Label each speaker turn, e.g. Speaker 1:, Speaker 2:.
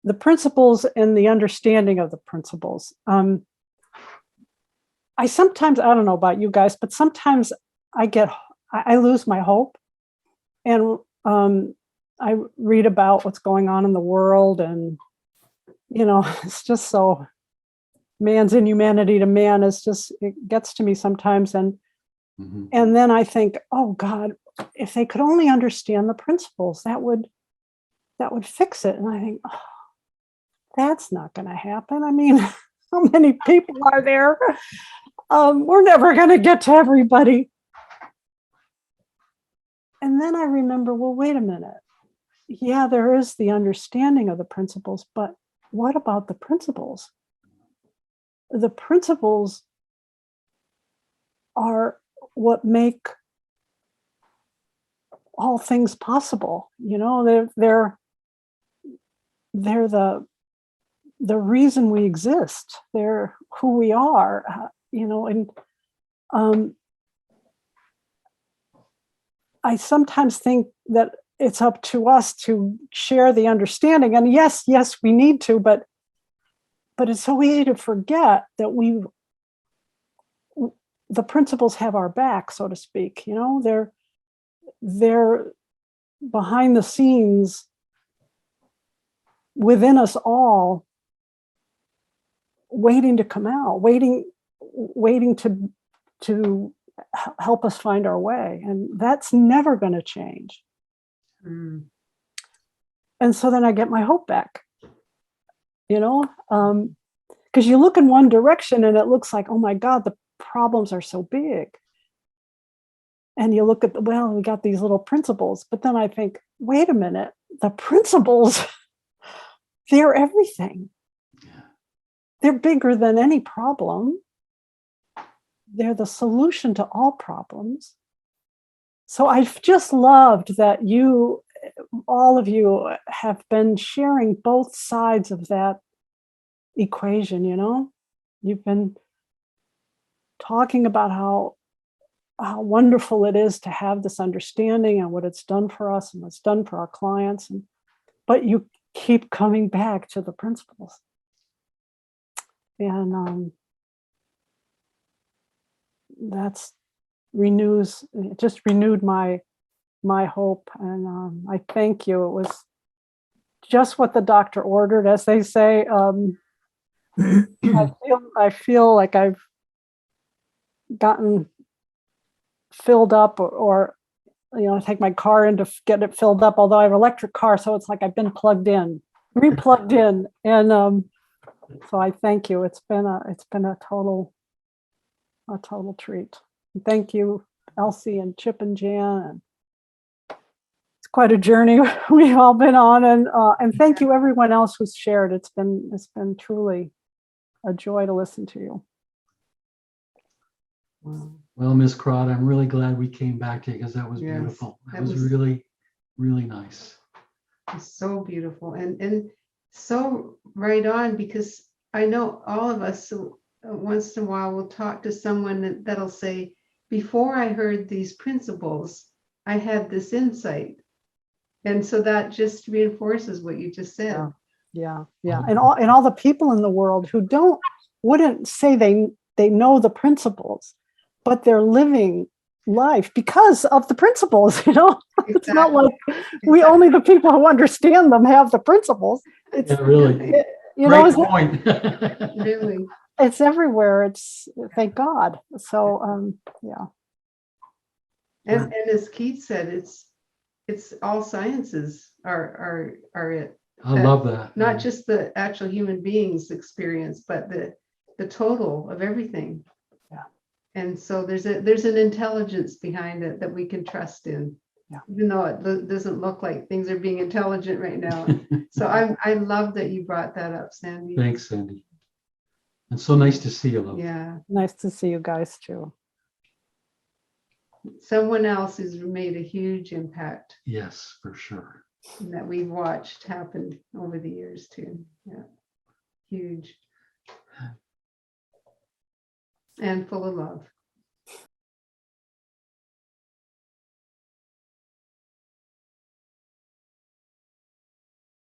Speaker 1: the principles and the understanding of the principles. I sometimes, I don't know about you guys, but sometimes I lose my hope, and I read about what's going on in the world, and it's just so man's inhumanity to man it gets to me sometimes, and then I think, oh God, if they could only understand the principles, that would fix it. And I think, oh, that's not going to happen. I mean, how many people are there? We're never going to get to everybody. And then I remember, well, wait a minute. Yeah, there is the understanding of the principles, but what about the principles? The principles are what make all things possible. They're the reason we exist. They're who we are. And I sometimes think that it's up to us to share the understanding. And yes, we need to, but it's so easy to forget that the principles have our back, so to speak. They're behind the scenes within us all, waiting to come out, waiting to help us find our way. And that's never going to change. And so then I get my hope back, because you look in one direction and it looks like, oh my God, the problems are so big. And you look at, we got these little principles, but then I think, wait a minute, the principles, they're everything. They're bigger than any problem. They're the solution to all problems. So I've just loved that all of you have been sharing both sides of that equation. You've been talking about how wonderful it is to have this understanding and what it's done for us and what's done for our clients. But you keep coming back to the principles. And that's renewed my hope. And I thank you. It was just what the doctor ordered, as they say. I feel like I've gotten filled up, or I take my car in to get it filled up, although I have an electric car, so it's like I've been replugged in. And so I thank you. It's been a total treat. Thank you, Elsie and Chip and Jan. It's quite a journey we've all been on, and thank you everyone else who's shared. It's been truly a joy to listen to you.
Speaker 2: Well, Ms. Krot, I'm really glad we came back to you, because that was beautiful. That was really, really nice.
Speaker 3: It's so beautiful and so right on, because I know all of us once in a while will talk to someone that'll say, before I heard these principles, I had this insight. And so that just reinforces what you just said.
Speaker 1: Yeah. And all the people in the world who wouldn't say they know the principles, but they're living life because of the principles.
Speaker 3: Exactly.
Speaker 1: It's not like only the people who understand them have the principles. It's
Speaker 2: really. Great point.
Speaker 3: Really.
Speaker 1: It's everywhere. Thank God. So yeah.
Speaker 3: And as Keith said, it's all sciences are it.
Speaker 2: I love that.
Speaker 3: Not just the actual human being's experience, but the total of everything.
Speaker 1: Yeah. And
Speaker 3: so there's an intelligence behind it that we can trust in.
Speaker 1: Yeah.
Speaker 3: Even though it doesn't look like things are being intelligent right now. So I love that you brought that up, Sandy.
Speaker 2: Thanks, Sandy. And so nice to see you, love.
Speaker 3: Yeah.
Speaker 1: Nice to see you guys too.
Speaker 3: Someone else has made a huge impact.
Speaker 2: Yes, for sure.
Speaker 3: That we've watched happen over the years too. Yeah. Huge. And full of love.